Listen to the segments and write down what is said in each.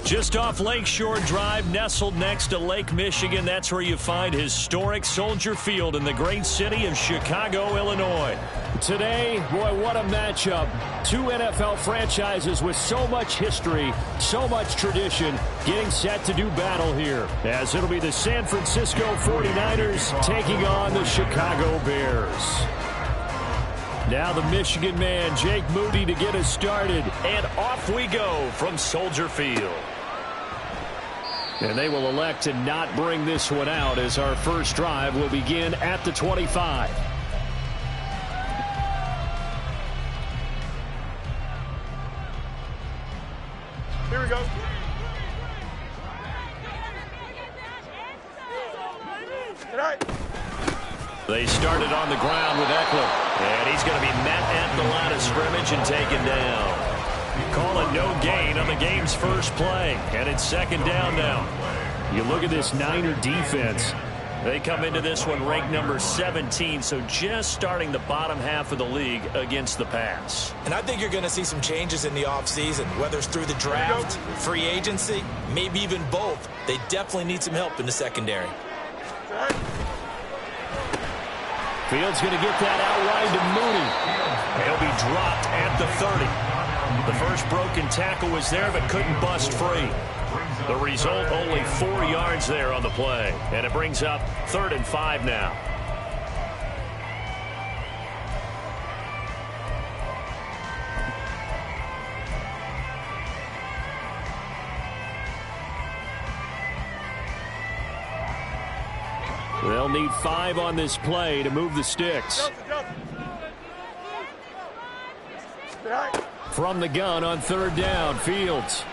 Just off Lakeshore Drive, nestled next to Lake Michigan, that's where you find historic Soldier Field in the great city of Chicago, Illinois. Today, boy, what a matchup. Two NFL franchises with so much history, so much tradition, getting set to do battle here, as it'll be the San Francisco 49ers taking on the Chicago Bears. Now the Michigan man, Jake Moody, to get us started. And off we go from Soldier Field. And they will elect to not bring this one out, as our first drive will begin at the 25. Here we go. Good night. They started on the ground with Eckler. And he's going to be met at the line of scrimmage and taken down. Call it no gain on the game's first play. And it's second down now. You look at this Niner defense. They come into this one ranked number 17, so just starting the bottom half of the league against the pass. And I think you're going to see some changes in the offseason, whether it's through the draft, free agency, maybe even both. They definitely need some help in the secondary. Fields going to get that out wide to Moody. He'll be dropped at the 30. The first broken tackle was there, but couldn't bust free. The result, only 4 yards there on the play. And it brings up 3rd and 5 now. They'll need 5 on this play to move the sticks. From the gun on 3rd down, Fields.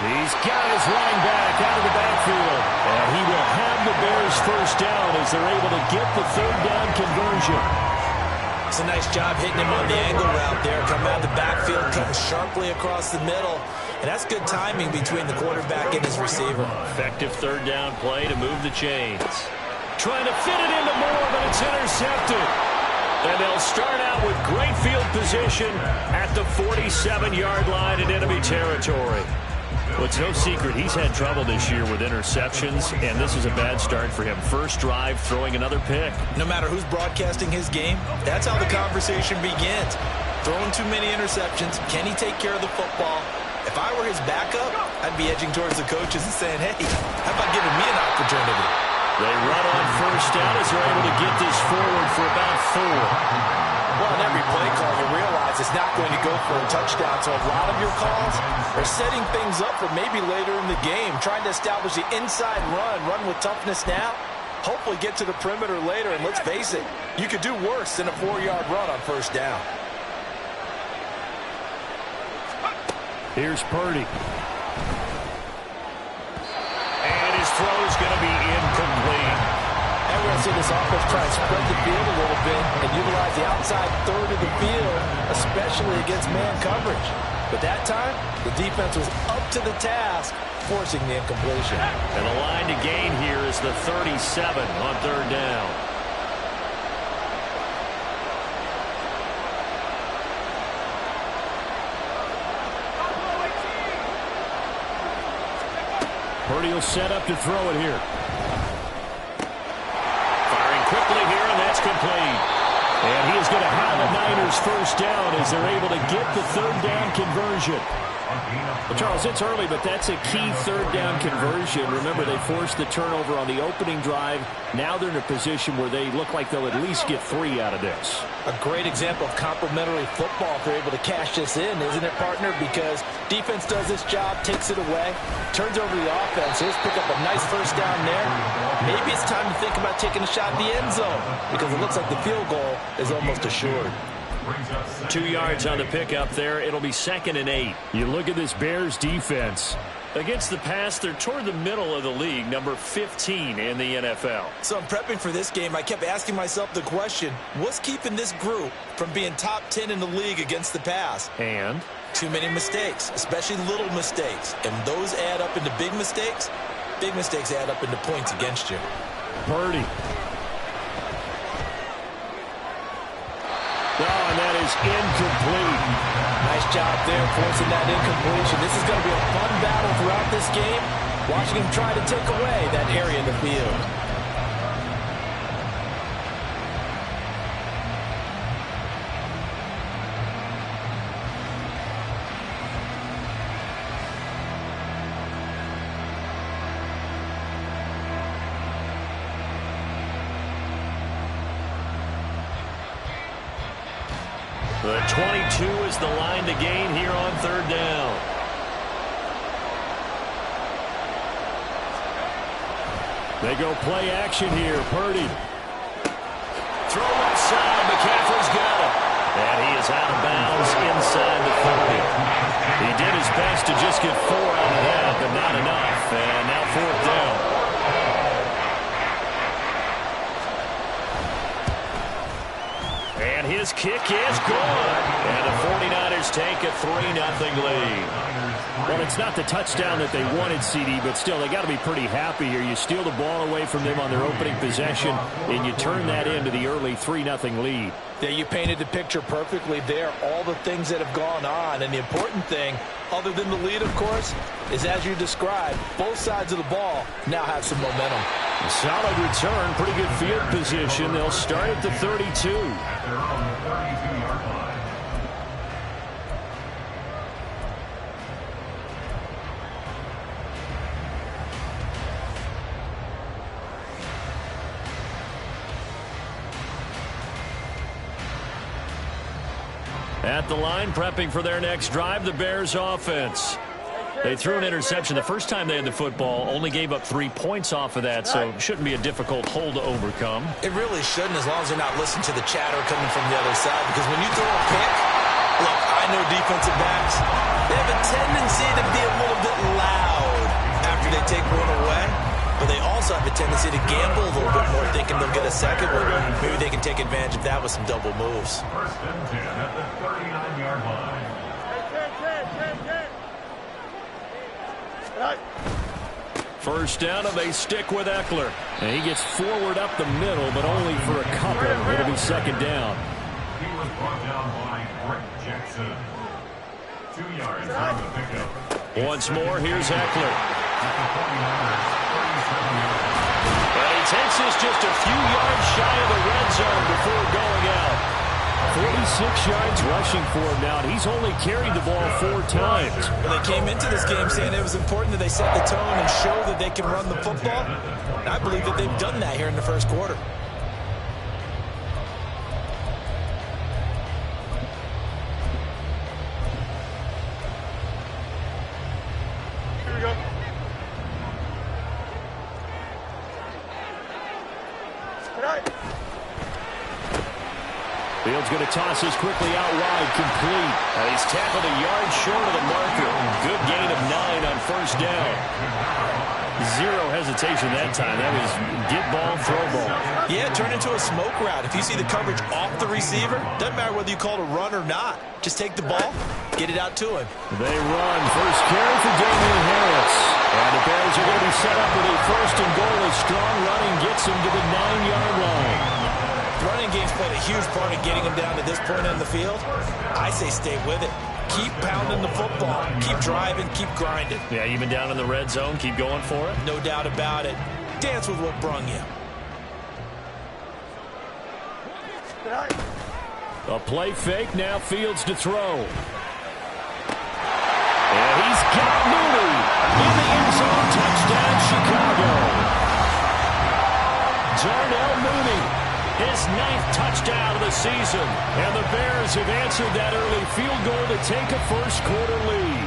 He's got his line back out of the backfield. And he will have the Bears first down as they're able to get the 3rd down conversion. It's a nice job hitting him on the angle route there. Coming out of the backfield, cutting sharply across the middle. And that's good timing between the quarterback and his receiver. Effective 3rd down play to move the chains. Trying to fit it into Moore, but it's intercepted. And they'll start out with great field position at the 47-yard line in enemy territory. Well, it's no secret he's had trouble this year with interceptions, and this is a bad start for him. First drive, throwing another pick. No matter who's broadcasting his game, that's how the conversation begins. Throwing too many interceptions. Can he take care of the football? If I were his backup, I'd be edging towards the coaches and saying, hey, how about giving me an opportunity? They run on first down as they're able to get this forward for about 4. Well, in every play call, you realize it's not going to go for a touchdown, so a lot of your calls are setting things up for maybe later in the game, trying to establish the inside run with toughness now, hopefully get to the perimeter later, and let's face it, you could do worse than a 4-yard run on first down. Here's Purdy. And his throw's going to be incomplete. And we're going to see this offense try and spread the field a little bit and utilize the outside third of the field, especially against man coverage. But that time, the defense was up to the task, forcing the incompletion. And the line to gain here is the 37 on 3rd down. Purdy will set up to throw it here. Firing quickly here, and that's complete. And he is going to have the Niners first down as they're able to get the 3rd down conversion. Well, Charles, it's early, but that's a key 3rd down conversion. Remember, they forced the turnover on the opening drive. Now they're in a position where they look like they'll at least get 3 out of this. A great example of complementary football if they're able to cash this in, isn't it, partner? Because defense does this job, takes it away, turns over the offense. Here's pick up a nice first down there. Maybe it's time to think about taking a shot in the end zone because it looks like the field goal is almost assured. 2 yards on the pickup there. It'll be 2nd and 8. You look at this Bears defense. Against the pass, they're toward the middle of the league, number 15 in the NFL. So I'm prepping for this game. I kept asking myself the question, what's keeping this group from being top 10 in the league against the pass? And? Too many mistakes, especially little mistakes. And those add up into big mistakes. Big mistakes add up into points against you. Purdy. Oh, and that is incomplete. Nice job there forcing that incompletion. This is going to be a fun battle throughout this game. Watching him try to take away that area of the field. The 22 is the line to gain here on 3rd down. They go play action here. Purdy. Throw left side. McCaffrey's got it. And he is out of bounds inside the 30. He did his best to just get 4 out of that, but not enough. And now 4th down. And his kick is good. And the 49ers take a 3-0 lead. Well, it's not the touchdown that they wanted, CD, but still, they got to be pretty happy here. You steal the ball away from them on their opening possession, and you turn that into the early 3-0 lead. Yeah, you painted the picture perfectly there. All the things that have gone on. And the important thing, other than the lead, of course, is as you described, both sides of the ball now have some momentum. Solid return, pretty good field position. They'll start at the 32. At the line, prepping for their next drive, the Bears offense. They threw an interception the first time they had the football, only gave up 3 points off of that, so it shouldn't be a difficult hole to overcome. It really shouldn't, as long as they're not listening to the chatter coming from the other side, because when you throw a pick, look, I know defensive backs, they have a tendency to be a little bit loud after they take one away, but they also have a tendency to gamble a little bit more, thinking they'll get a second one. Maybe they can take advantage of that with some double moves. 1st and 10 at the 39-yard line. First down, and they stick with Eckler. And he gets forward up the middle, but only for a couple. It'll be 2nd down. He was brought down by Rick Jackson. 2 yards on the pickup. Once more, here's Eckler. And he takes this just a few yards shy of the red zone before going out. 46 yards rushing for him now, and he's only carried the ball 4 times. Well, they came into this game saying it was important that they set the tone and show that they can run the football. And I believe that they've done that here in the 1st quarter. Here we go. Good night. Fields going to toss this quickly out wide, complete. And he's tackled a yard short of the marker. Good gain of 9 on 1st down. Zero hesitation that time. That was get ball, throw ball. Yeah, turn into a smoke route. If you see the coverage off the receiver, doesn't matter whether you call it a run or not. Just take the ball, get it out to him. They run. First carry for Damian Harris. And the Bears are going to be set up with a 1st and goal. A strong running gets them to the 9-yard line. Running game's played a huge part in getting him down to this point on the field. I say stay with it. Keep pounding the football. Keep driving. Keep grinding. Yeah, even down in the red zone, keep going for it. No doubt about it. Dance with what brung you. A play fake, now Fields to throw. And he's got Mooney in the end zone. Touchdown, Chicago. Darnell Mooney. His 9th touchdown of the season. And the Bears have answered that early field goal to take a 1st quarter lead.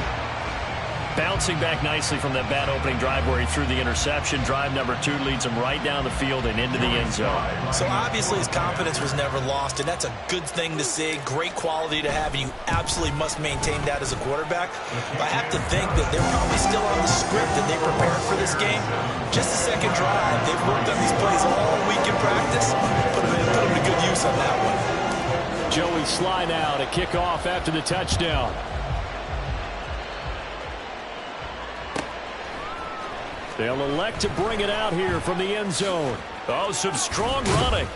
Bouncing back nicely from that bad opening drive where he threw the interception. Drive number 2 leads him right down the field and into the end zone. So obviously his confidence was never lost, and that's a good thing to see. Great quality to have, and you absolutely must maintain that as a quarterback. But I have to think that they're probably still on the script that they prepared for this game. Just a second drive. They've worked on these plays all week in practice. Put them to good use on that one. Joey Slye now to kick off after the touchdown. They'll elect to bring it out here from the end zone. Oh, some strong running.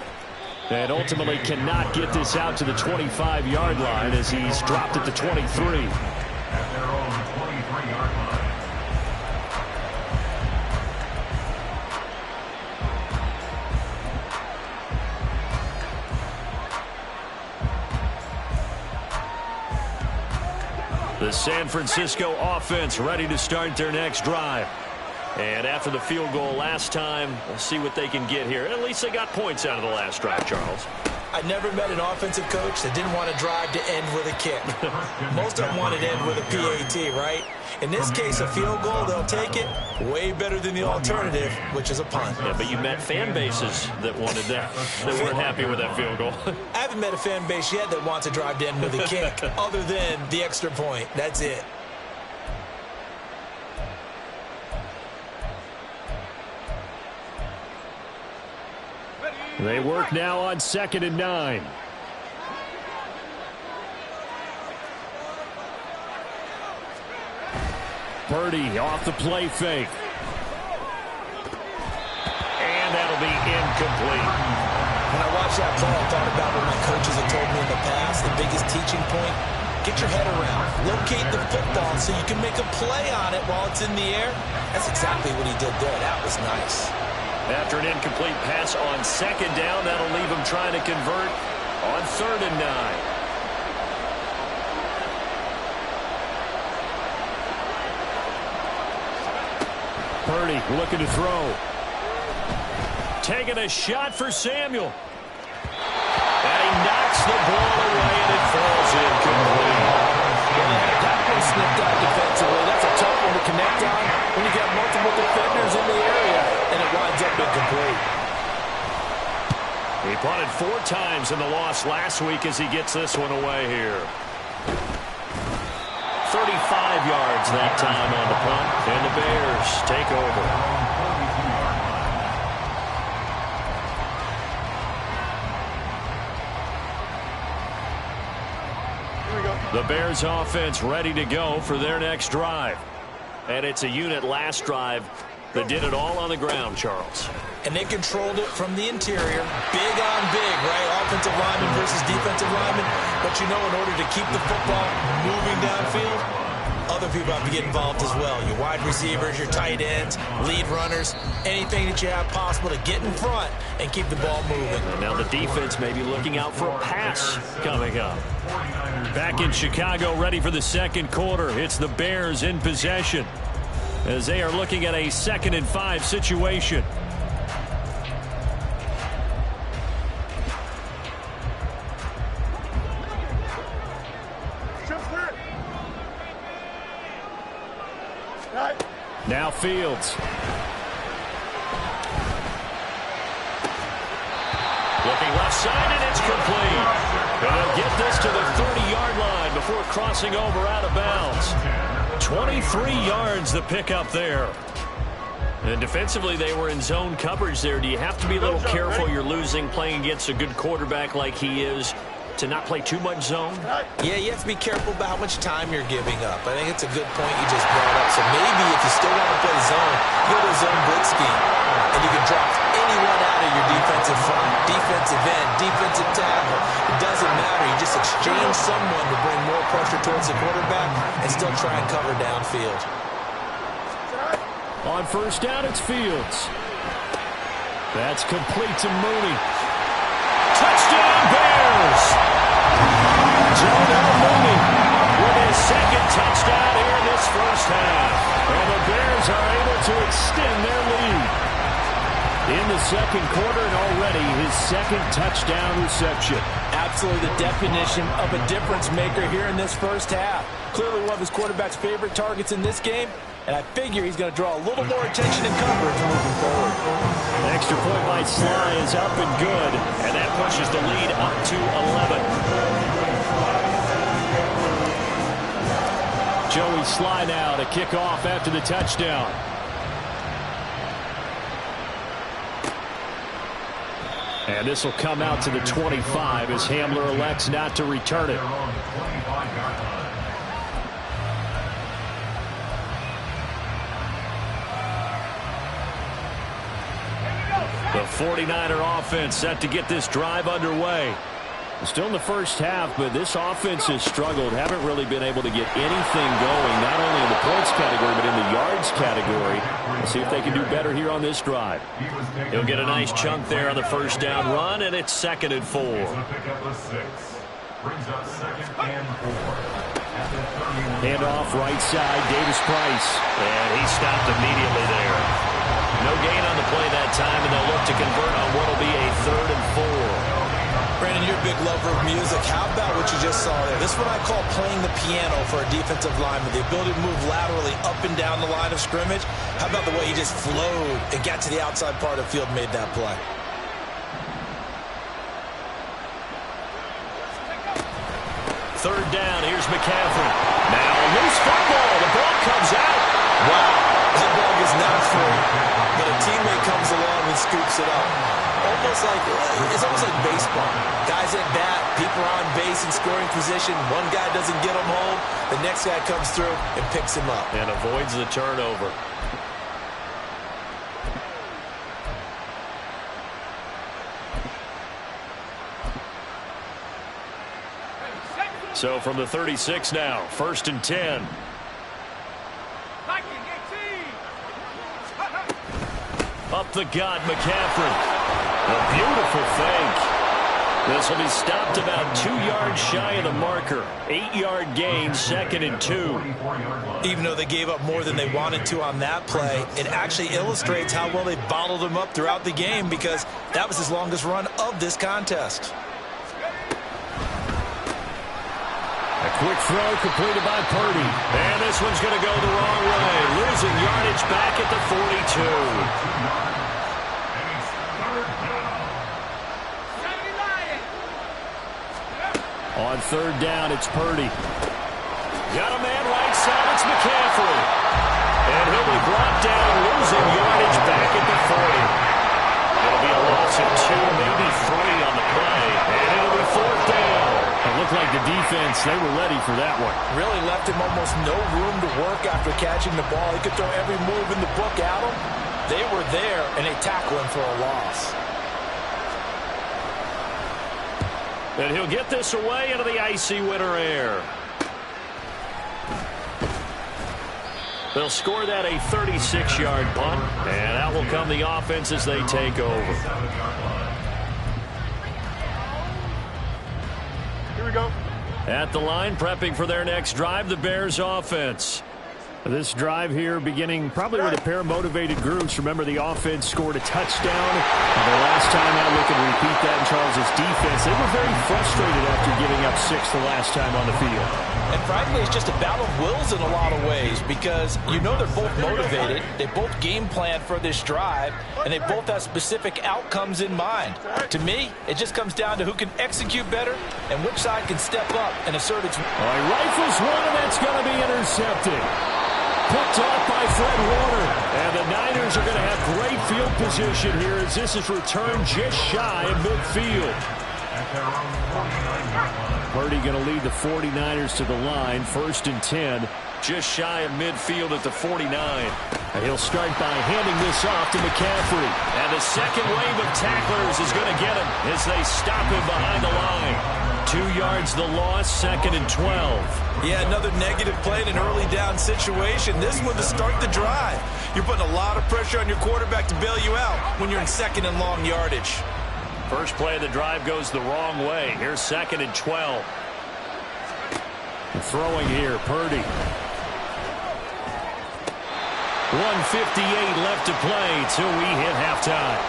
And ultimately cannot get this out to the 25-yard line as he's dropped at the 23. At their own 23-yard line. The San Francisco offense ready to start their next drive. And after the field goal last time, we'll see what they can get here. At least they got points out of the last drive, Charles. I never met an offensive coach that didn't want to drive to end with a kick. Most of them want to end with a PAT, right? In this case, a field goal, they'll take it. Way better than the alternative, which is a punt. Yeah, but you met fan bases that wanted that. They weren't happy with that field goal. I haven't met a fan base yet that wants to drive to end with a kick, other than the extra point. That's it. They work now on 2nd and 9. Purdy off the play fake. And that'll be incomplete. When I watched that play, I thought about what my coaches have told me in the past. The biggest teaching point, get your head around. Locate the football so you can make a play on it while it's in the air. That's exactly what he did there. That was nice. After an incomplete pass on 2nd down, that'll leave him trying to convert on 3rd and 9. Purdy looking to throw. Taking a shot for Samuel. And he knocks the ball away, and it falls incomplete. That one snipped out defensively. That's a tough one to connect on when you got multiple defenders in the area, and it winds up incomplete. He punted 4 times in the loss last week as he gets this one away here. 35 yards that time on the punt, and the Bears take over. The Bears offense ready to go for their next drive. And it's a unit last drive that did it all on the ground, Charles. And they controlled it from the interior. Big on big, right? Offensive lineman versus defensive lineman. But you know, in order to keep the football moving downfield, other people have to get involved as well. Your wide receivers, your tight ends, lead runners, anything that you have possible to get in front and keep the ball moving. Now the defense may be looking out for a pass coming up. Back in Chicago, ready for the 2nd quarter. It's the Bears in possession as they are looking at a 2nd and 5 situation. Now Fields. Looking left side, and it's complete. And they'll get this to the 30-yard line before crossing over out of bounds. 23 yards the pickup there. And defensively, they were in zone coverage there. Do you have to be a little careful? You're losing, playing against a good quarterback like he is, to not play too much zone? Yeah, you have to be careful about how much time you're giving up. I think it's a good point you just brought up. So maybe if you still want to play zone, go to zone blitz scheme. And you can drop anyone out of your defensive front, defensive end, defensive tackle. It doesn't matter. You just exchange someone to bring more pressure towards the quarterback and still try and cover downfield. On 1st down, it's Fields. That's complete to Mooney. Touchdown, Bears! Jonah Mooney with his 2nd touchdown here in this first half. And the Bears are able to extend their lead in the 2nd quarter, and already his 2nd touchdown reception. absolutely the definition of a difference maker here in this first half. Clearly one of his quarterback's favorite targets in this game, and I figure he's going to draw a little more attention and coverage moving forward. The extra point by Sly is up and good, and that pushes the lead up to 11. Joey Sly now to kick off after the touchdown. And this will come out to the 25 as Hamler elects not to return it. The 49er offense set to get this drive underway. Still in the first half, but this offense has struggled. Haven't really been able to get anything going, not only in the points category, but in the yards category. Let's see if they can do better here on this drive. He'll get a nice chunk there on the first down run, and it's 2nd and 4. Handoff right side, Davis Price. And he stopped immediately there. No gain on the play that time, and they'll look to convert on what will be a 3rd and 4. Brandon, you're a big lover of music. How about what you just saw there? This is what I call playing the piano for a defensive lineman. The ability to move laterally up and down the line of scrimmage. How about the way he just flowed and got to the outside part of the field and made that play? Third down, here's McCaffrey. Now a loose football. The ball comes out. Wow, that ball is not free. But a teammate comes along and scoops it up. It's almost like baseball. Guys at bat, people are on base in scoring position. One guy doesn't get him home. The next guy comes through and picks him up. And avoids the turnover. So from the 36 now, 1st and 10. Up the gut, McCaffrey. A beautiful fake. This will be stopped about 2 yards shy of the marker. 8-yard gain, 2nd and 2. Even though they gave up more than they wanted to on that play, it actually illustrates how well they bottled him up throughout the game because that was his longest run of this contest. A quick throw completed by Purdy. And this one's going to go the wrong way. Losing yardage back at the 42. On 3rd down, it's Purdy. Got a man right side, it's McCaffrey. And he'll be brought down, losing yardage back at the 40. It'll be a loss of 2, maybe 3 on the play. And it'll be 4th down. It looked like the defense, they were ready for that one. Really left him almost no room to work after catching the ball. He could throw every move in the book at him. They were there, and they tackled him for a loss. And he'll get this away into the icy winter air. They'll score that a 36-yard punt, and out will come the offense as they take over. Here we go. At the line, prepping for their next drive, the Bears offense. This drive here beginning probably with a pair of motivated groups. Remember, the offense scored a touchdown. And the last time out, looking to repeat that in Charles' defense. They were very frustrated after giving up 6 the last time on the field. And frankly, it's just a battle of wills in a lot of ways because you know they're both motivated. They both game plan for this drive, and they both have specific outcomes in mind. To me, it just comes down to who can execute better and which side can step up and assert its... All right, rifles one, and that's going to be intercepted. Picked off by Fred Warner. And the Niners are going to have great field position here as this is returned just shy of midfield. Purdy going to lead the 49ers to the line. 1st and 10. Just shy of midfield at the 49. And he'll start by handing this off to McCaffrey. And the second wave of tacklers is going to get him as they stop him behind the line. 2 yards the loss, 2nd and 12. Yeah, another negative play in an early down situation. This one to start the drive. You're putting a lot of pressure on your quarterback to bail you out when you're in 2nd and long yardage. First play of the drive goes the wrong way. Here's 2nd and 12. Throwing here, Purdy. 1:58 left to play till we hit halftime.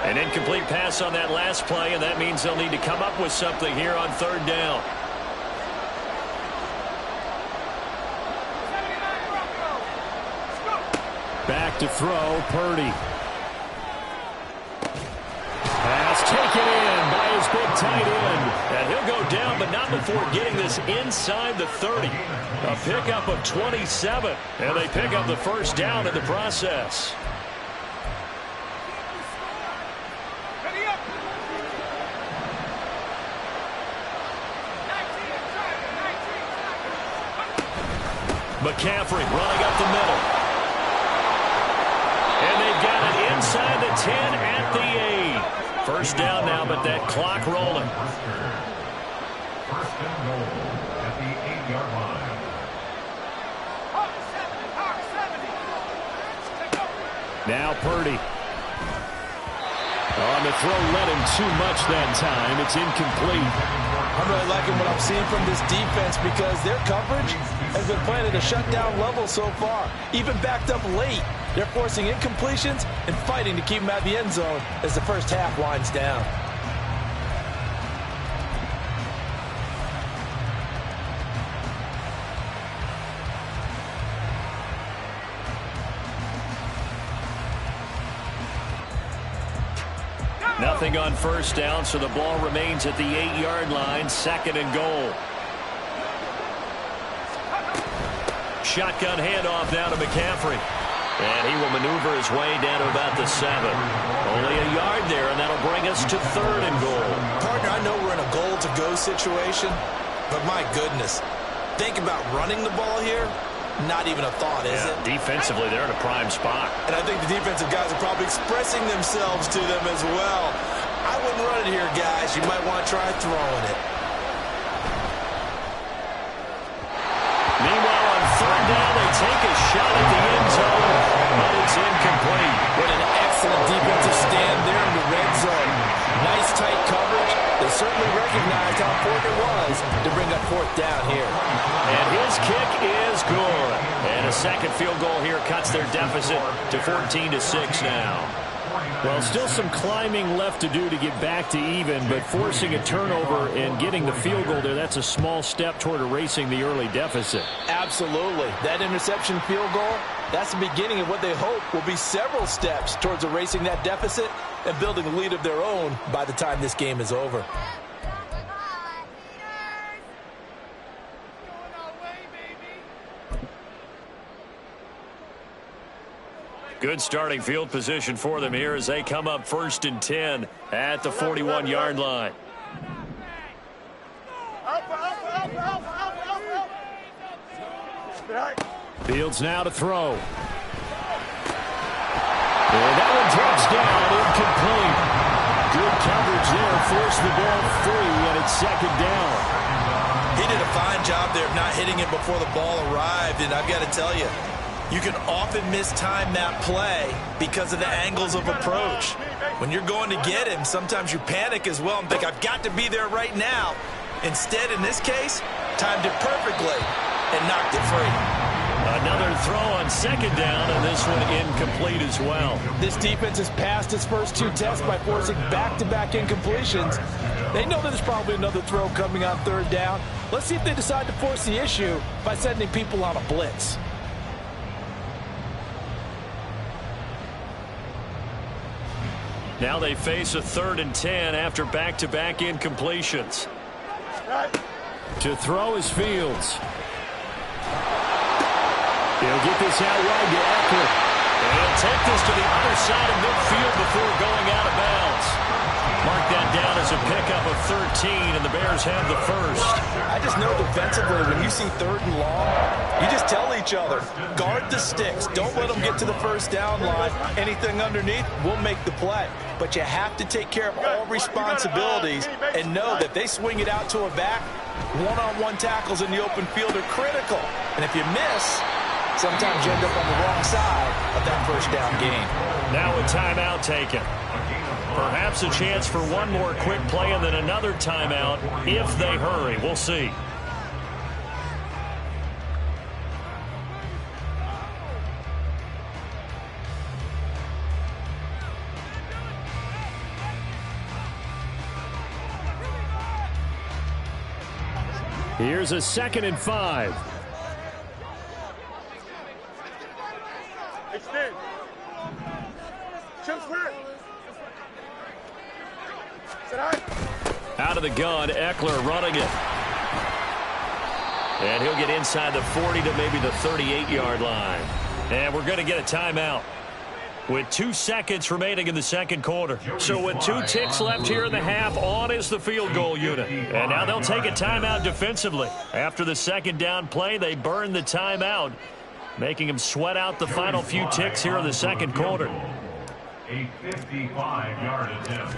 An incomplete pass on that last play, and that means they'll need to come up with something here on third down. Back to throw, Purdy. Pass taken in by his big tight end. And he'll go down, but not before getting this inside the 30. A pickup of 27. And they pick up the first down in the process. McCaffrey running up the middle. And they've got it inside the 10 at the 8. First down now, but that clock rolling. First and goal at the 8-yard line. Now Purdy. On the throw, led him too much that time. It's incomplete. I'm really liking what I'm seeing from this defense because their coverage has been playing at a shutdown level so far. Even backed up late, they're forcing incompletions and fighting to keep them out of the end zone as the first half winds down. Nothing on first down, so the ball remains at the 8-yard line, second and goal. Shotgun handoff now to McCaffrey. And he will maneuver his way down to about the 7. Only a yard there, and that'll bring us to third and goal. Partner, I know we're in a goal-to-go situation, but my goodness, think about running the ball here. Not even a thought, is it? Defensively, they're in a prime spot. And I think the defensive guys are probably expressing themselves to them as well. I wouldn't run it here, guys. You might want to try throwing it. Meanwhile, on third down, they take a shot at the end zone, but it's incomplete. What an excellent defensive stand there in the red zone. Nice tight coverage. They certainly recognized how important it was to bring up fourth down here. And his kick is good. And a second field goal here cuts their deficit to 14-6 now. Well, still some climbing left to do to get back to even, but forcing a turnover and getting the field goal there, that's a small step toward erasing the early deficit. Absolutely. That interception field goal, that's the beginning of what they hope will be several steps towards erasing that deficit and building a lead of their own by the time this game is over. Good starting field position for them here as they come up first and 10 at the 41-yard line. Fields now to throw. And that one drops down, incomplete. Good coverage there, forced the ball free, and it's second down. He did a fine job there of not hitting it before the ball arrived, and I've got to tell you, you can often mistime that play because of the angles of approach. When you're going to get him, sometimes you panic as well and think, I've got to be there right now. Instead, in this case, timed it perfectly and knocked it free. Another throw on second down, and this one incomplete as well. This defense has passed its first two tests by forcing back-to-back incompletions. They know there's probably another throw coming on third down. Let's see if they decide to force the issue by sending people on a blitz. Now they face a third and 10 after back-to-back incompletions. To throw is Fields. He'll get this out wide to Eckler. And he'll take this to the other side of midfield before going out of bounds. Mark that down as a pickup of 13, and the Bears have the first. I just know defensively, when you see third and long, you just tell each other, guard the sticks. Don't let them get to the first down line. Anything underneath will make the play. But you have to take care of all responsibilities and know that they swing it out to a back. One-on-one tackles in the open field are critical. And if you miss, sometimes you end up on the wrong side of that first down game. Now a timeout taken. Perhaps a chance for one more quick play and then another timeout if they hurry. We'll see. Here's a 2nd and 5. Extend. Jump square. Sit high. Out of the gun, Eckler running it. And he'll get inside the 40 to maybe the 38-yard line. And we're going to get a timeout with 2 seconds remaining in the second quarter. So with 2 ticks left here in the half, on is the field goal unit. And now they'll take a timeout defensively. After the second down play, they burn the timeout, making them sweat out the final few ticks here in the second quarter. A 55-yard attempt.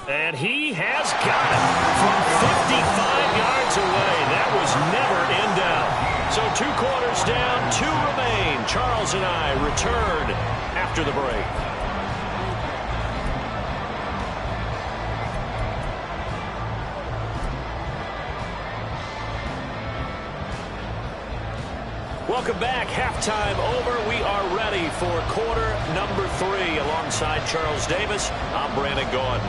And he has got it from 55 yards away. That was never in doubt. So 2 quarters down, 2 remain. Charles and I return after the break. Welcome back. Halftime over. We are ready for quarter number 3. Alongside Charles Davis, I'm Brandon Gaudin.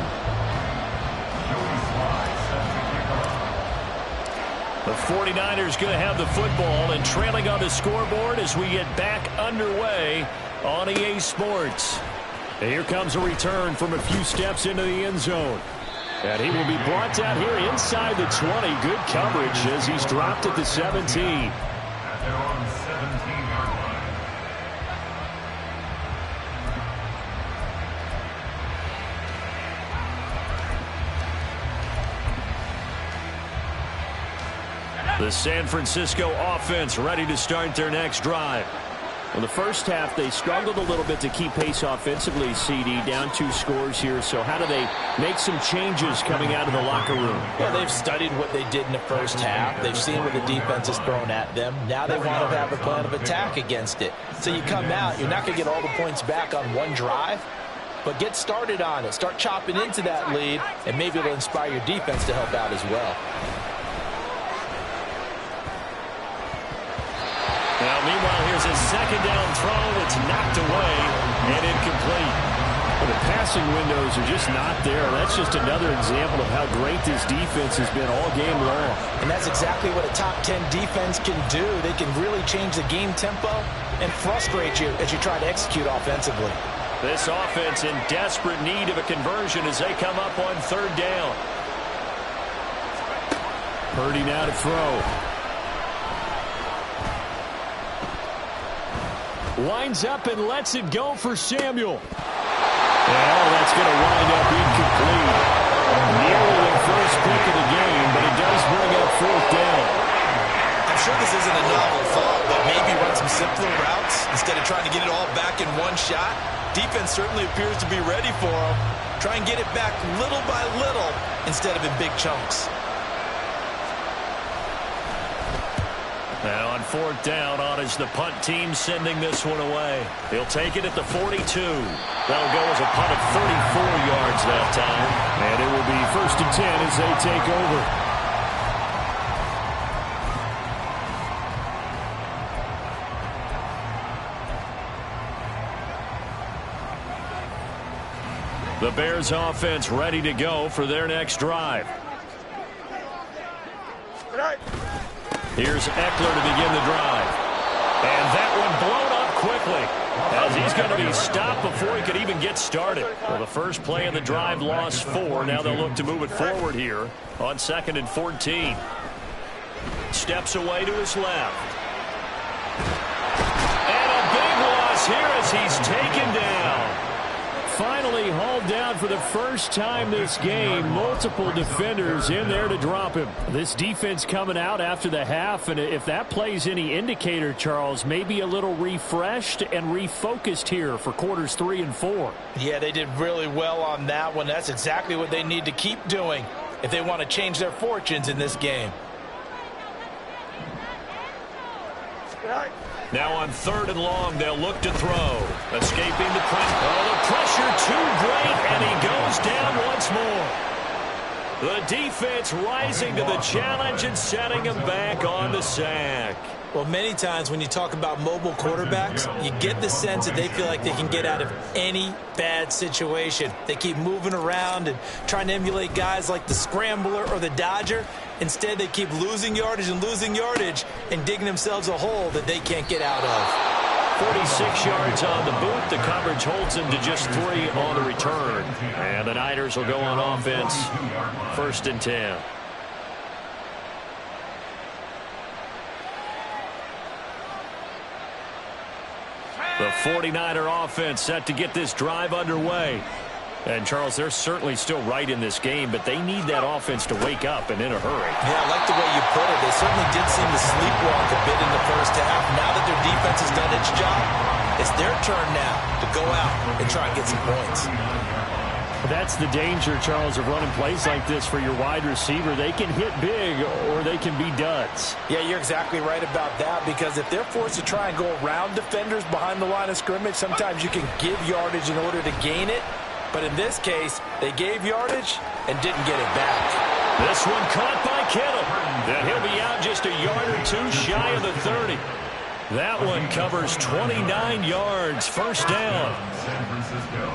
The 49ers going to have the football and trailing on the scoreboard as we get back underway on EA Sports. And here comes a return from a few steps into the end zone. And he will be brought down here inside the 20. Good coverage as he's dropped at the 17. At their own 17-yard line. The San Francisco offense ready to start their next drive. In the first half, they struggled a little bit to keep pace offensively, CD, down 2 scores here. So how do they make some changes coming out of the locker room? Well, they've studied what they did in the first half. They've seen what the defense has thrown at them. Now they want to have a plan of attack against it. So you come out, you're not going to get all the points back on one drive, but get started on it. Start chopping into that lead, and maybe it'll inspire your defense to help out as well. Now, meanwhile, here's a second down throw that's knocked away and incomplete. Well, the passing windows are just not there. That's just another example of how great this defense has been all game long. And that's exactly what a top 10 defense can do. They can really change the game tempo and frustrate you as you try to execute offensively. This offense in desperate need of a conversion as they come up on 3rd down. Purdy now to throw. Winds up and lets it go for Samuel. Well, that's going to wind up incomplete. Nearly the first pick of the game, but it does bring up 4th down. I'm sure this isn't a novel thought, but maybe run some simpler routes instead of trying to get it all back in one shot. Defense certainly appears to be ready for them. Try and get it back little by little instead of in big chunks. Now on 4th down, on is the punt team sending this one away. He'll take it at the 42. That'll go as a punt of 34 yards that time. And it will be 1st and 10 as they take over. The Bears offense ready to go for their next drive. Here's Eckler to begin the drive. And that one blown up quickly as he's going to be stopped before he could even get started. Well, the first play of the drive lost 4. Now they'll look to move it forward here on 2nd and 14. Steps away to his left. And a big loss here as he's taken down. Finally hauled down for the first time this game. Multiple defenders in there to drop him. This defense coming out after the half, and if that plays any indicator, Charles, maybe a little refreshed and refocused here for quarters 3 and 4. Yeah, they did really well on that one. That's exactly what they need to keep doing if they want to change their fortunes in this game. Now on 3rd and long, they'll look to throw. Escaping the pressure. Oh, the pressure too great, and he goes down once more. The defense rising to the challenge and setting him back on the sack. Well, many times when you talk about mobile quarterbacks, you get the sense that they feel like they can get out of any bad situation. They keep moving around and trying to emulate guys like the Scrambler or the Dodger. Instead, they keep losing yardage and digging themselves a hole that they can't get out of. 46 yards on the boot. The coverage holds him to just 3 on the return. And the Niners will go on offense. 1st and 10. The 49er offense set to get this drive underway. And, Charles, they're certainly still right in this game, but they need that offense to wake up and in a hurry. Yeah, I like the way you put it. They certainly did seem to sleepwalk a bit in the first half. Now that their defense has done its job, it's their turn now to go out and try and get some points. That's the danger, Charles, of running plays like this for your wide receiver. They can hit big or they can be duds. Yeah, you're exactly right about that, because if they're forced to try and go around defenders behind the line of scrimmage, sometimes you can give yardage in order to gain it. But in this case, they gave yardage and didn't get it back. This one caught by Kittle. And he'll be out just a yard or 2 shy of the 30. That one covers 29 yards. 1st down. San Francisco.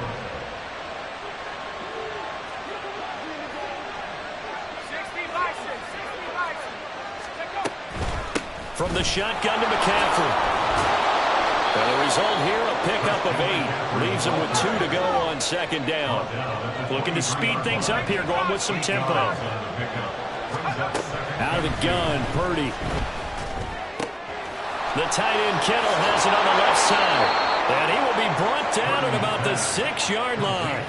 From the shotgun to McCaffrey. And the result here, a pickup of 8. Leaves him with 2 to go on 2nd down. Looking to speed things up here, going with some tempo. Out of the gun, Purdy. The tight end, Kittle, has it on the left side. And he will be brought down at about the 6-yard line.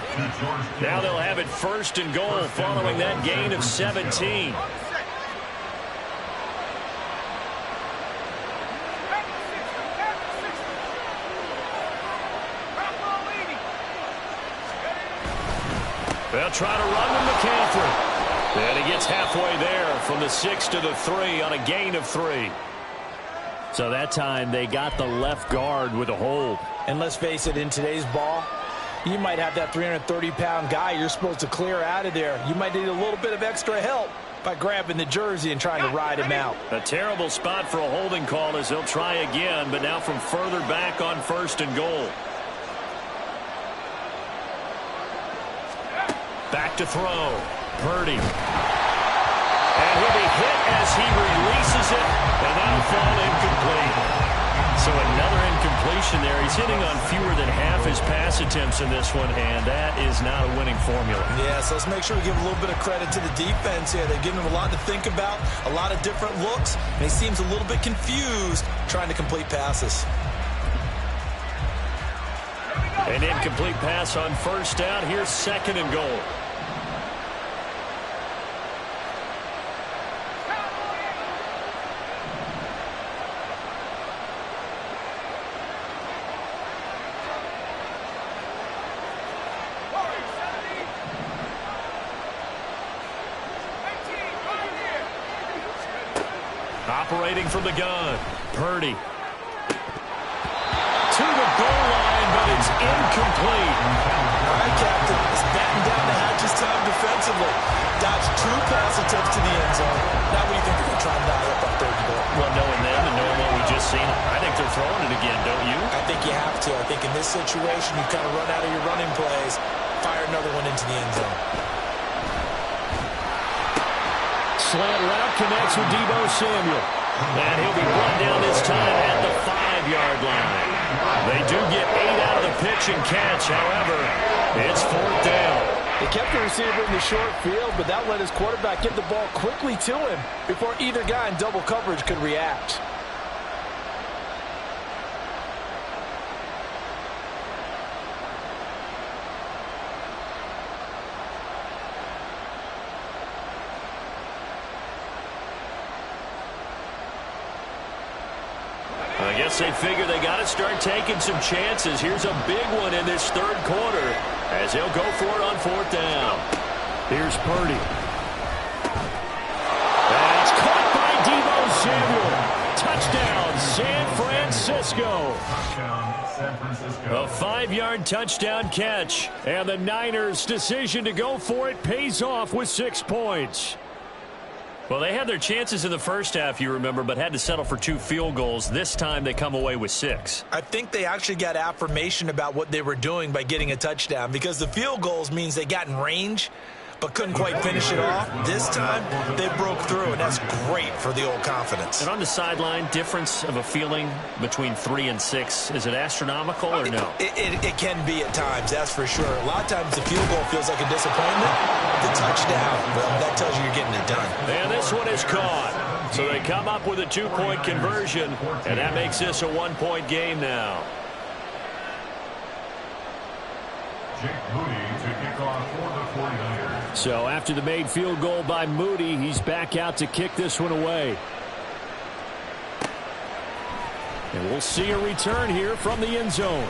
Now they'll have it 1st and goal following that gain of 17. They'll try to run with McCaffrey. And he gets halfway there from the 6 to the 3 on a gain of 3. So that time they got the left guard with a hold. And let's face it, in today's ball, you might have that 330-pound guy you're supposed to clear out of there. You might need a little bit of extra help by grabbing the jersey and trying to ride him out. A terrible spot for a holding call as they'll try again, but now from further back on 1st and goal. Back to throw. Purdy. And he'll be hit as he releases it, and that'll fall incomplete. So another incompletion there. He's hitting on fewer than half his pass attempts in this one, and that is not a winning formula. Yeah, so let's make sure we give a little bit of credit to the defense here. They're giving him a lot to think about, a lot of different looks, and he seems a little bit confused trying to complete passes. An incomplete pass on 1st down. Here's 2nd and goal. Operating from the gun, Purdy. To the goal line, but it's incomplete. All right, Captain. It's batting down the hatches time defensively. Dodged 2 pass attempts to the end zone. Now what do you think they're going to try and dial up on 3rd and goal? Well, knowing them and knowing what we just seen, I think they're throwing it again, don't you? I think you have to. I think in this situation, you kind of run out of your running plays, fire another one into the end zone. Slant route connects with Deebo Samuel. And he'll be brought down this time at the 5-yard line. They do get 8 out of the pitch and catch. However, it's 4th down. They kept the receiver in the short field, but that let his quarterback get the ball quickly to him before either guy in double coverage could react. I guess they figure they got to start taking some chances. Here's a big one in this 3rd quarter as they'll go for it on 4th down. Here's Purdy. And it's caught by Deebo Samuel. Touchdown, San Francisco. Touchdown, San Francisco. A 5-yard touchdown catch. And the Niners' decision to go for it pays off with 6 points. Well, they had their chances in the first half, you remember, but had to settle for 2 field goals. This time they come away with 6. I think they actually got affirmation about what they were doing by getting a touchdown, because the field goals means they got in range but couldn't quite finish it off. This time, they broke through, and that's great for the old confidence. And on the sideline, difference of a feeling between 3 and 6, is it astronomical or no? It can be at times, that's for sure. A lot of times the field goal feels like a disappointment. The touchdown, well, that tells you you're getting it done. And this one is caught. So they come up with a 2-point conversion, and that makes this a 1-point game now. Jake Moody to kick off for the 49ers. So after the made field goal by Moody, he's back out to kick this one away. And we'll see a return here from the end zone.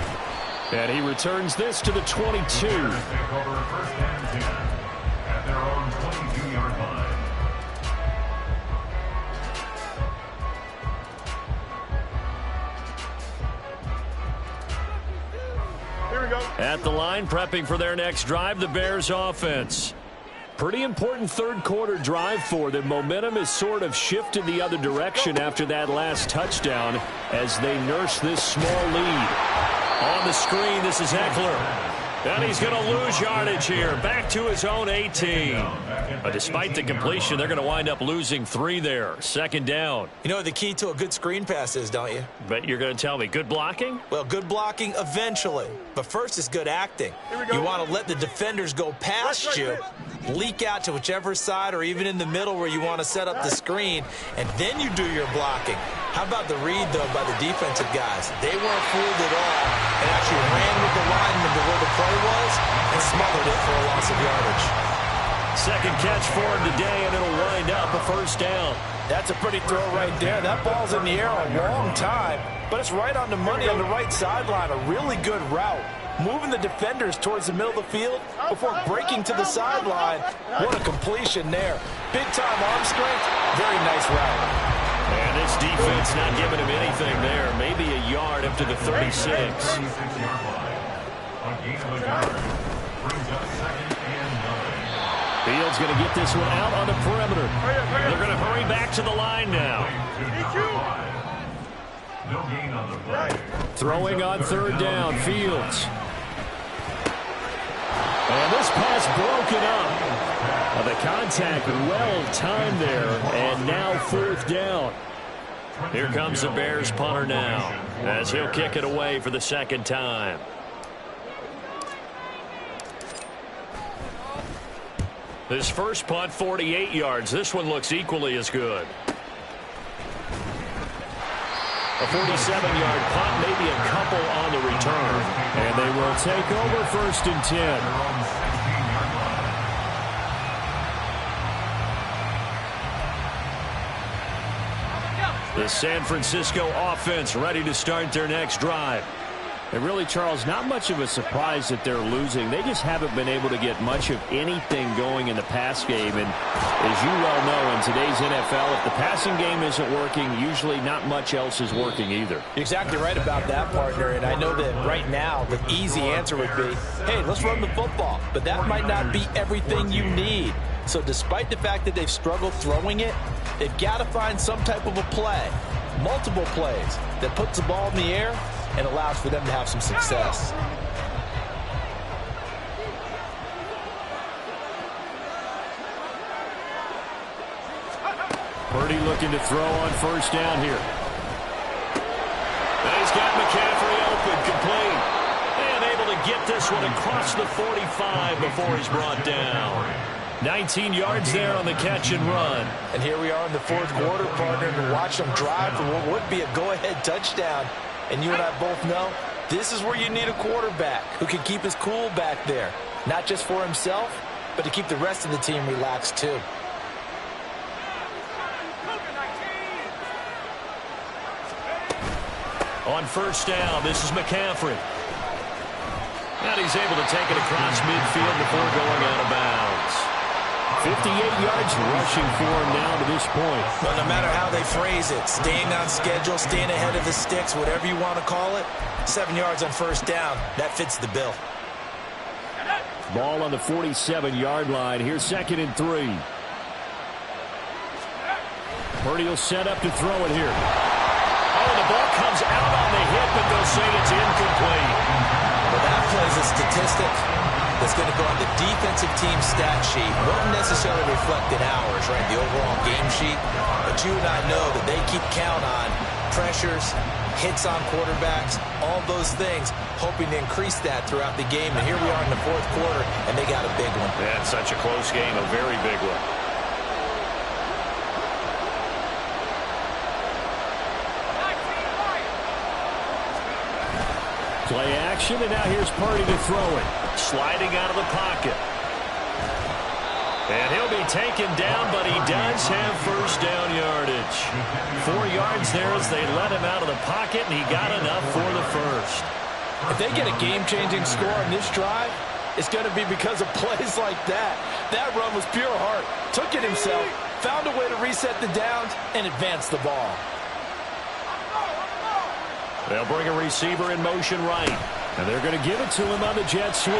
And he returns this to the 22. Take over 1st and 10 at their own 22-yard line. Here we go. At the line, prepping for their next drive, the Bears offense. Pretty important third-quarter drive for them. Momentum has sort of shifted the other direction after that last touchdown as they nurse this small lead. On the screen, this is Eckler. And he's going to lose yardage here. Back to his own 18. But despite the completion, they're going to wind up losing 3 there. 2nd down. You know what the key to a good screen pass is, don't you? But you're going to tell me, good blocking? Well, good blocking eventually. But first is good acting. You want to let the defenders go past you, leak out to whichever side or even in the middle where you want to set up the screen, and then you do your blocking. How about the read, though, by the defensive guys? They weren't fooled at all and actually ran with the lineman to where the play was and smothered it for a loss of yardage. 2nd catch for him today, and it'll wind up a 1st down. That's a pretty throw right there. That ball's in the air a long time, but it's right on the money on the right sideline. A really good route. Moving the defenders towards the middle of the field before breaking to the sideline. What a completion there. Big-time arm strength. Very nice route. And this defense not giving him anything there. Maybe a yard up to the 36. 36-yard line. A gain of a yard. Brings up 2nd and 9. Fields going to get this one out on the perimeter. They're going to hurry back to the line now. No gain on the play. Throwing on 3rd down, Fields. And this pass broken up. The contact well timed there, and now 4th down. Here comes the Bears punter now, as he'll kick it away for the 2nd time. His first punt, 48 yards. This one looks equally as good. A 47-yard punt, maybe a couple on the return. And they will take over 1st and 10. The San Francisco offense ready to start their next drive. And really, Charles, not much of a surprise that they're losing. They just haven't been able to get much of anything going in the pass game. And as you well know, in today's NFL, if the passing game isn't working, usually not much else is working either. You're exactly right about that, partner. And I know that right now the easy answer would be, hey, let's run the football. But that might not be everything you need. So despite the fact that they've struggled throwing it, they've got to find some type of a play, multiple plays, that puts the ball in the air and allows for them to have some success. Purdy looking to throw on 1st down here. And he's got McCaffrey open, complete. And able to get this one across the 45 before he's brought down. 19 yards there on the catch and run. And here we are in the 4th quarter, partner, to watch them drive for what would be a go-ahead touchdown. And you and I both know this is where you need a quarterback who can keep his cool back there. Not just for himself, but to keep the rest of the team relaxed too. On 1st down, this is McCaffrey. And he's able to take it across midfield before going out of bounds. 58 yards rushing for him now to this point. Well, no matter how they phrase it, staying on schedule, staying ahead of the sticks, whatever you want to call it, 7 yards on 1st down, that fits the bill. Ball on the 47-yard line. Here's 2nd and 3. Purdy will set up to throw it here. Oh, the ball comes out on the hit, but they'll say it's incomplete. Well, that plays a statistic that's going to go on the defensive team stat sheet. Won't necessarily reflect in ours, right, the overall game sheet. But you and I know that they keep count on pressures, hits on quarterbacks, all those things, hoping to increase that throughout the game. And here we are in the fourth quarter, and they got a big one. That's such a close game, a very big one. Play action, and now here's Purdy to throw it. Sliding out of the pocket. And he'll be taken down, but he does have first down yardage. 4 yards there as they let him out of the pocket, and he got enough for the first. If they get a game-changing score on this drive, it's going to be because of plays like that. That run was pure heart. Took it himself, found a way to reset the downs, and advance the ball. They'll bring a receiver in motion right. And they're going to give it to him on the jet sweep.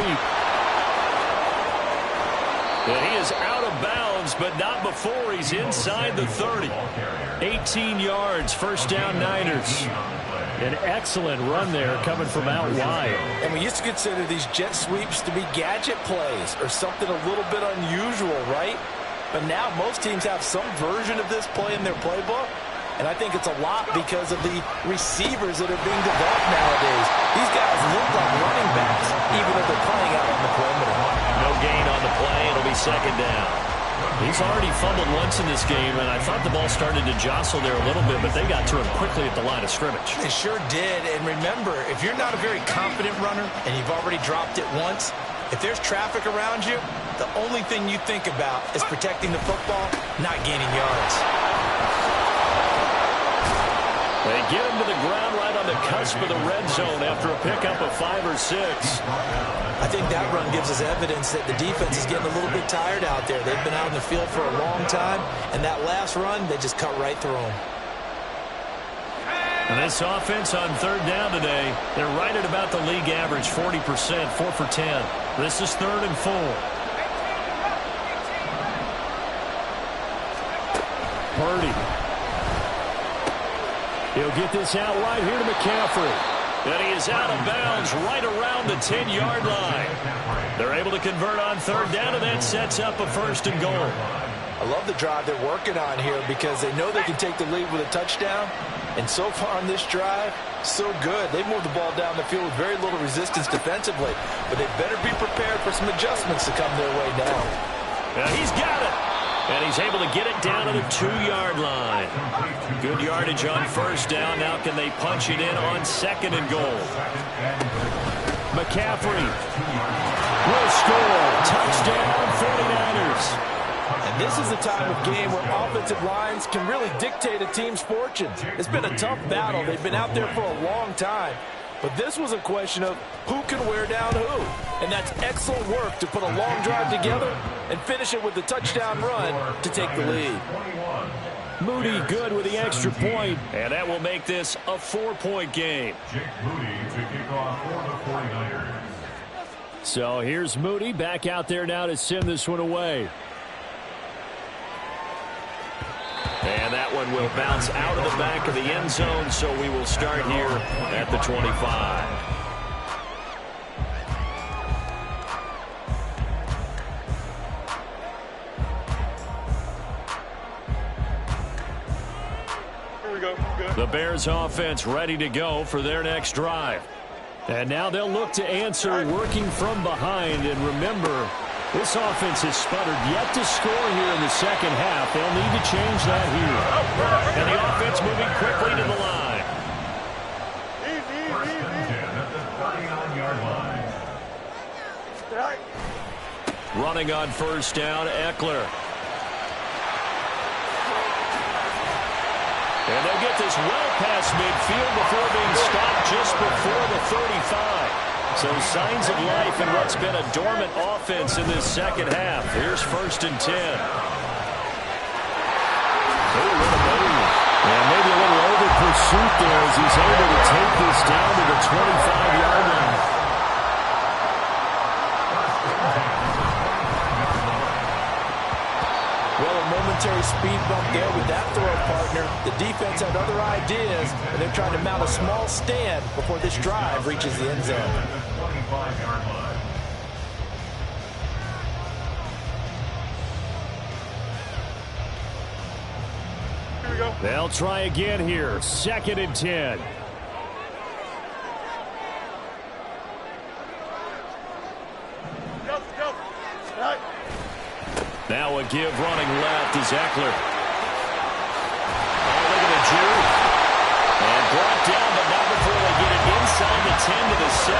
And he is out of bounds, but not before he's inside the 30. 18 yards, first down Niners. An excellent run there coming from out wide. And we used to consider these jet sweeps to be gadget plays or something a little bit unusual, right? But now most teams have some version of this play in their playbook. And I think it's a lot because of the receivers that are being developed nowadays. These guys look like running backs, even though they're playing out on the perimeter. No gain on the play. It'll be second down. He's already fumbled once in this game, and I thought the ball started to jostle there a little bit, but they got to him quickly at the line of scrimmage. They sure did. And remember, if you're not a very confident runner and you've already dropped it once, if there's traffic around you, the only thing you think about is protecting the football, not gaining yards. They get him to the ground right on the cusp of the red zone after a pickup of 5 or 6. I think that run gives us evidence that the defense is getting a little bit tired out there. They've been out in the field for a long time, and that last run, they just cut right through them. And this offense on third down today, they're right at about the league average, 40%, 4 for 10. This is 3rd and 4. Purdy. He'll get this out wide here to McCaffrey. And he is out of bounds right around the 10-yard line. They're able to convert on third down, and that sets up a 1st and goal. I love the drive they're working on here because they know they can take the lead with a touchdown. And so far on this drive, so good. They moved the ball down the field with very little resistance defensively. But they better be prepared for some adjustments to come their way now. And he's got it. And he's able to get it down to the 2-yard line. Good yardage on first down. Now can they punch it in on 2nd and goal? McCaffrey will score. Touchdown, 49ers. And this is the time of game where offensive lines can really dictate a team's fortunes. It's been a tough battle. They've been out there for a long time. But this was a question of who can wear down who. And that's excellent work to put a long drive together and finish it with a touchdown run to take the lead. Moody good with the extra point. And that will make this a 4-point game. Jake Moody to kick off for the 49ers. So here's Moody back out there now to send this one away. And that one will bounce out of the back of the end zone, so we will start here at the 25. Here we go. Good. The Bears offense ready to go for their next drive. And now they'll look to answer working from behind. And remember, this offense has sputtered yet to score here in the second half. They'll need to change that here. And the offense moving quickly to the line. First and 10 at the 39-yard line. Running on first down, Eckler. And they'll get this well past midfield before being stopped just before the 35. So signs of life in what's been a dormant offense in this second half. Here's 1st and 10. And maybe a little over pursuit there as he's able to take this down to the 25-yard line. Well, a momentary speed bump there with that throw and they're trying to mount a small stand before this drive reaches the end zone. At the 25-yard line. Here we go. They'll try again here. 2nd and 10. Go. Right. Now a give running left is Eckler. Oh, look at the juke. And brought down, but not before they get it inside the 10 to the 7.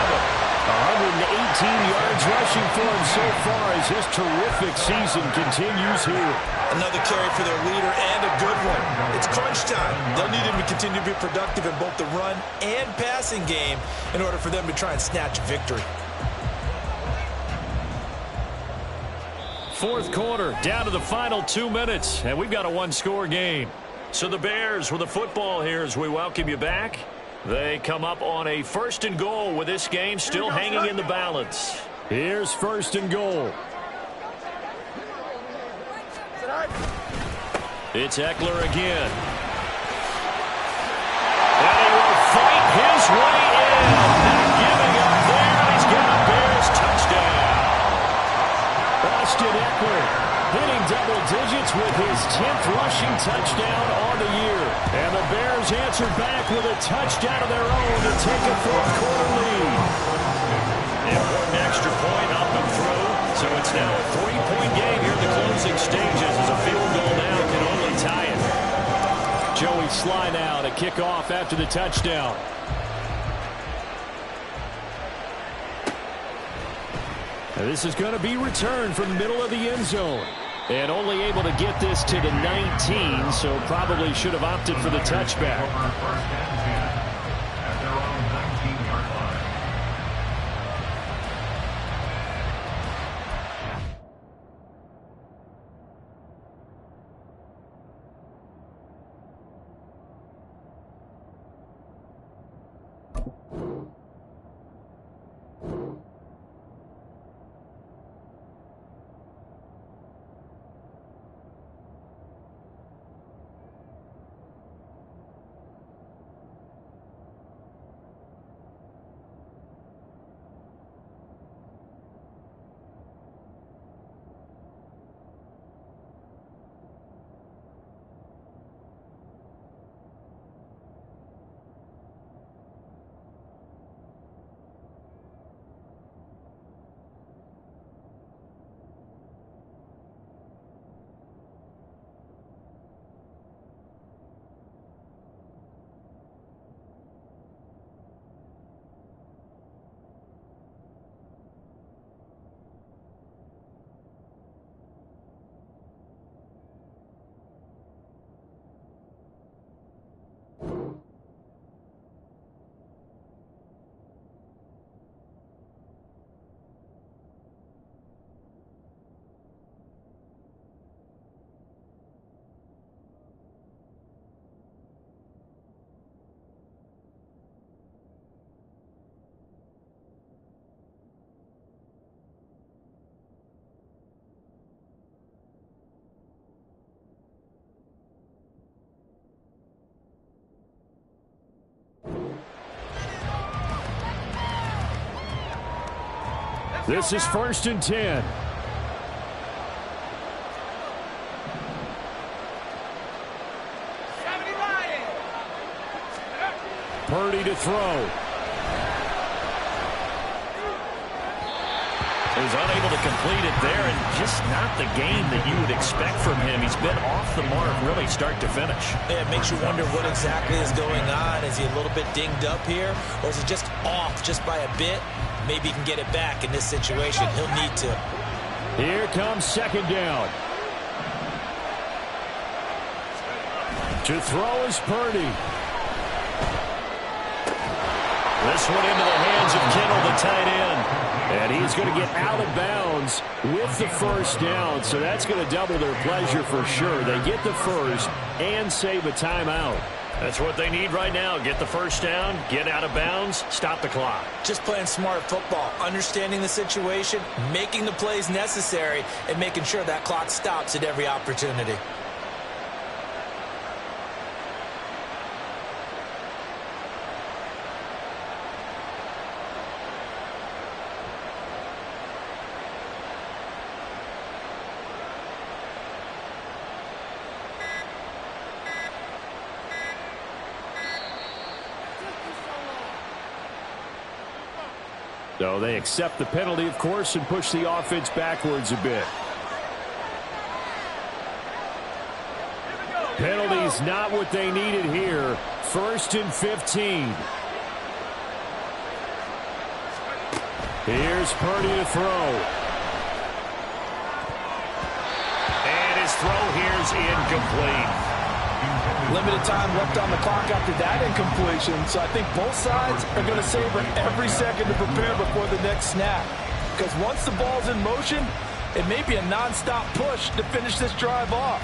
118 yards rushing for him so far as his terrific season continues here. Another carry for their leader and a good one. It's crunch time. They'll need him to continue to be productive in both the run and passing game in order for them to try and snatch victory. 4th quarter, down to the final 2 minutes, and we've got a one-score game. So the Bears with the football here as we welcome you back. They come up on a 1st and goal with this game still hanging in the balance. Here's 1st and goal. It's Eckler again. And he will fight his way in. Not giving up there. He's got a Bears touchdown. Austin Eckler hitting double digits with his 10th rushing touchdown on the year. And the Bears answered back with a touchdown of their own to take a 4th quarter lead. Important extra point up and through. So it's now a 3-point game here in the closing stages as a field goal now can only tie it. Joey Sly now to kick off after the touchdown. This is going to be returned from the middle of the end zone. And only able to get this to the 19, so probably should have opted for the touchback. Over 1st and 10 at their own 19-yard line. This is 1st and 10. Purdy to throw. Is unable to complete it there, and just not the game that you would expect from him. He's been off the mark really start to finish. Yeah, it makes you wonder what exactly is going on. Is he a little bit dinged up here, or is he just off just by a bit? Maybe he can get it back in this situation. He'll need to. Here comes 2nd down. To throw is Purdy. This one into the hands of Kittle, the tight end. And he's going to get out of bounds with the 1st down, so that's going to double their pleasure for sure. They get the 1st and save a timeout. That's what they need right now. Get the 1st down, get out of bounds, stop the clock. Just playing smart football, understanding the situation, making the plays necessary, and making sure that clock stops at every opportunity. So they accept the penalty, of course, and push the offense backwards a bit. Penalty's not what they needed here. 1st and 15. Here's Purdy to throw. And his throw here's incomplete. Limited time left on the clock after that incompletion, so I think both sides are going to savor every second to prepare before the next snap. Because once the ball's in motion, it may be a nonstop push to finish this drive off.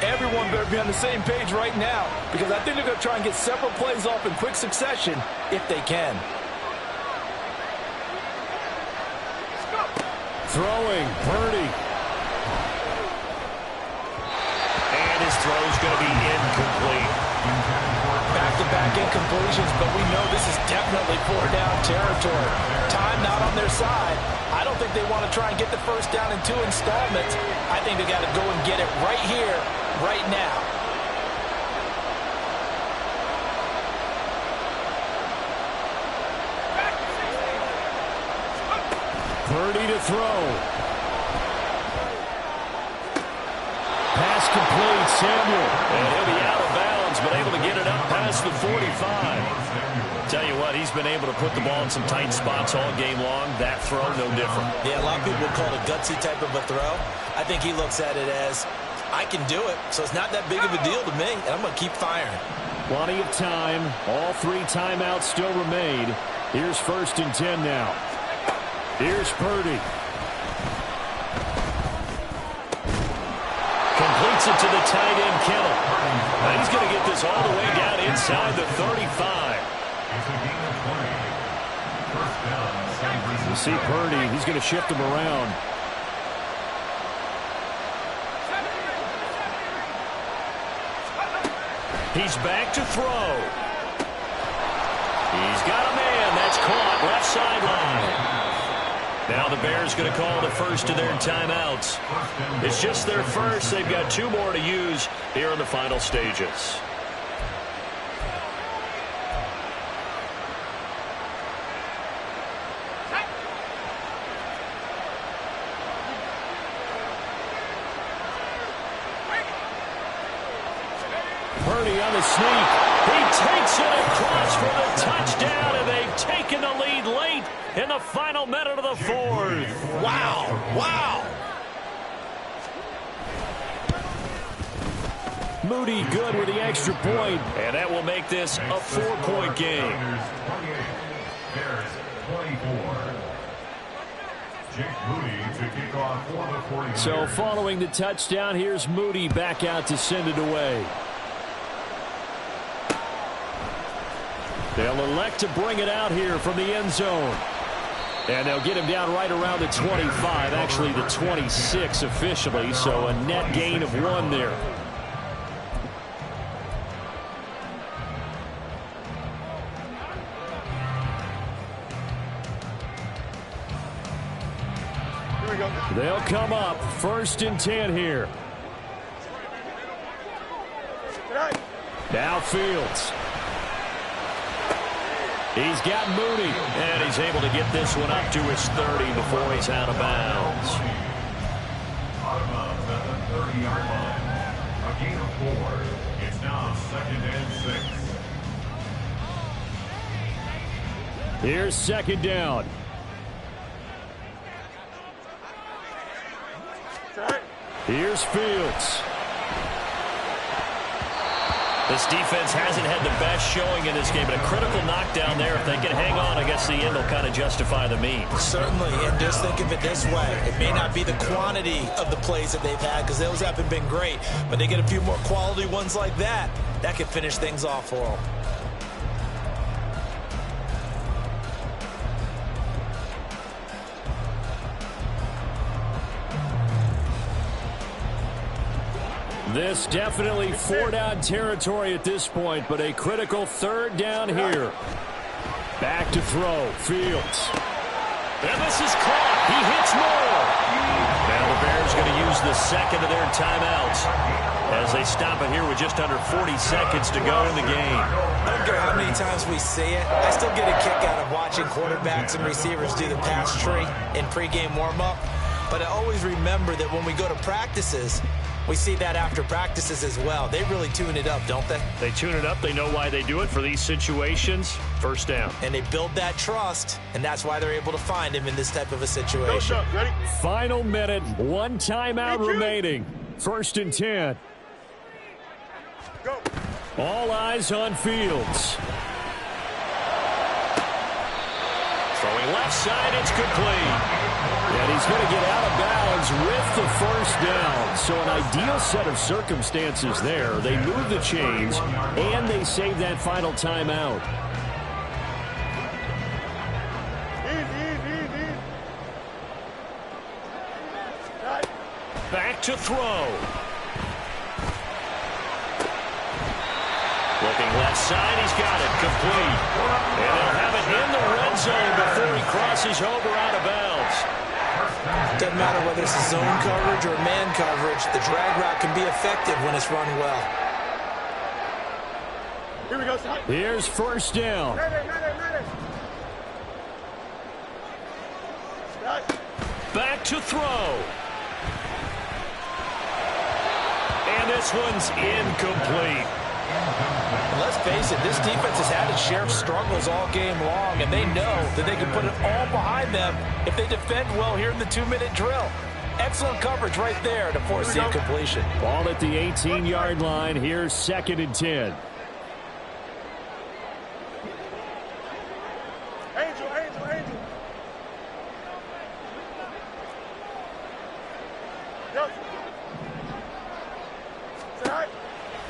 Everyone better be on the same page right now, because I think they're going to try and get several plays off in quick succession if they can. Throwing, Purdy. And his throw's going to be incomplete. Back-to-back incompletions, but we know this is definitely 4-down territory. Time not on their side. I don't think they want to try and get the first down in 2 installments. I think they got to go and get it right here, right now. Purdy to throw. Pass complete, Samuel. And he'll be out of bounds, but able to get it up past the 45. Tell you what, he's been able to put the ball in some tight spots all game long. That throw, no different. Yeah, a lot of people would call it a gutsy type of a throw. I think he looks at it as, I can do it, so it's not that big of a deal to me, and I'm going to keep firing. Plenty of time. All 3 timeouts still remain. Here's 1st and 10 now. Here's Purdy. Completes it to the tight end, Kittle. Now he's going to get this all the way down inside the 35. You see Purdy, he's going to shift him around. He's back to throw. He's got a man. That's caught left sideline. Now the Bears going to call the first of their timeouts. It's just their first. They've got 2 more to use here in the final stages. Purdy on the sneak. He takes it across for the touchdown, and they've taken the lead late in the final minute of the 4th. Wow, wow. Moody good with the extra point. And that will make this a 4-point game. Bears 24. Jake Moody to kick off for the 49ers. So following the touchdown, here's Moody back out to send it away. They'll elect to bring it out here from the end zone. And they'll get him down right around the 25, actually the 26 officially, so a net gain of 1 there. Here we go. They'll come up 1st and 10 here. Now Fields. He's got Moody. And he's able to get this one up to his 30 before he's out of bounds. Out of bounds at the 30-yard line. A gain of 4. It's now 2nd and 6. Here's 2nd down. Here's Fields. This defense hasn't had the best showing in this game, but a critical knockdown there. If they can hang on, I guess the end will kind of justify the means. Certainly, and just think of it this way. It may not be the quantity of the plays that they've had, because those haven't been great, but they get a few more quality ones like that. That could finish things off for them. This definitely 4-down territory at this point, but a critical 3rd down here. Back to throw, Fields. And this is caught. He hits Moore. Now the Bears going to use the second of their timeouts as they stop it here with just under 40 seconds to go in the game. I don't care how many times we see it. I still get a kick out of watching quarterbacks and receivers do the pass tree in pregame warm-up. But I always remember that when we go to practices, we see that after practices as well. They really tune it up, don't they? They tune it up. They know why they do it for these situations. First down. And they build that trust, and that's why they're able to find him in this type of a situation. Go, ready? Final minute. One timeout remaining. 1st and 10. Go. All eyes on Fields. Throwing left side, it's complete. And he's going to get out of bounds with the first down. So an ideal set of circumstances there. They move the chains, and they save that final timeout. Easy. Right. Back to throw. Looking left side, he's got it, complete. And they'll have it in the red zone before he crosses over out of bounds. Doesn't matter whether it's a zone coverage or man coverage, the drag route can be effective when it's run well. Here we go, son. Here's first down. Ready. Right. Back to throw. And this one's incomplete. Let's face it, this defense has had its share of struggles all game long, and they know that they can put it all behind them if they defend well here in the 2-minute drill. Excellent coverage right there to force the incompletion. Ball at the 18-yard line. Here's 2nd and 10. Angel. Go. Right.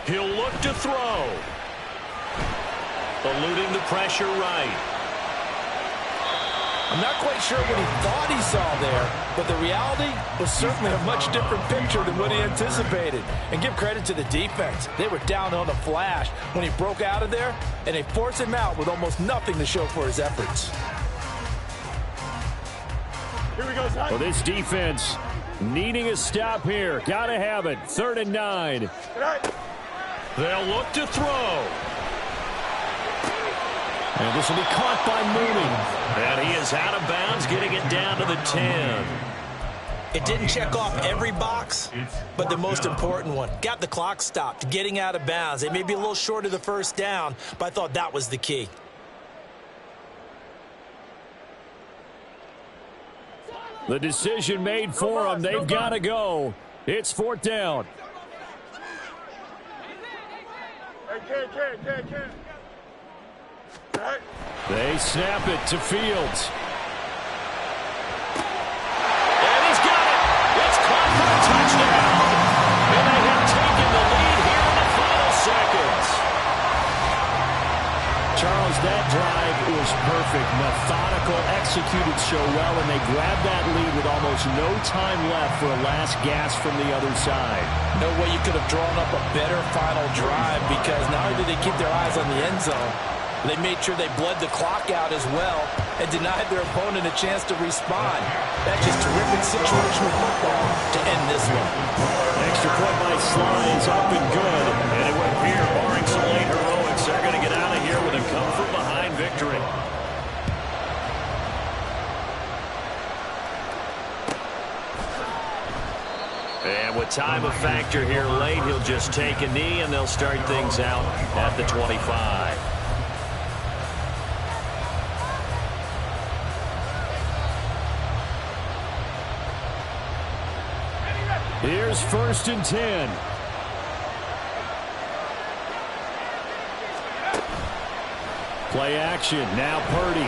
He'll look to throw. Eluding the pressure right. I'm not quite sure what he thought he saw there, but the reality was certainly a much different picture than what he anticipated. And give credit to the defense. They were down on the flash when he broke out of there, and they forced him out with almost nothing to show for his efforts. Here we go, son. Well, this defense needing a stop here. Got to have it. 3rd and 9. Right. They'll look to throw. And this will be caught by Mooney. And he is out of bounds, getting it down to the 10. It didn't check off every box, but the most important one. Got the clock stopped, getting out of bounds. They may be a little short of the first down, but I thought that was the key. The decision made for them. They've got to go. It's 4th down. Hey, Ken. Right. They snap it to Fields. And he's got it. It's caught for a touchdown. And they have taken the lead here in the final seconds. Charles, that drive was perfect. Methodical, executed so well, and they grabbed that lead with almost no time left for a last gasp from the other side. No way you could have drawn up a better final drive, because not only did they keep their eyes on the end zone, they made sure they bled the clock out as well and denied their opponent a chance to respond. That's just terrific situational football to end this one. Extra point by Sly is up and good. And it would appear, barring some late heroics, they're going to get out of here with a come-from-behind victory. And with time a factor here late, he'll just take a knee, and they'll start things out at the 25. Here's 1st and 10. Play action. Now Purdy.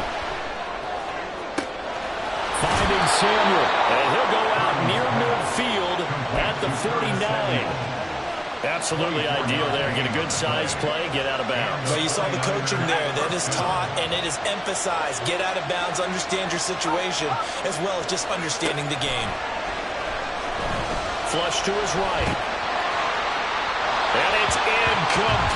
Finding Samuel. And he'll go out near midfield at the 49. Absolutely ideal there. Get a good size play, get out of bounds. Well, you saw the coaching there. That is taught and it is emphasized. Get out of bounds, understand your situation, as well as just understanding the game. Flush to his right. And it's incomplete.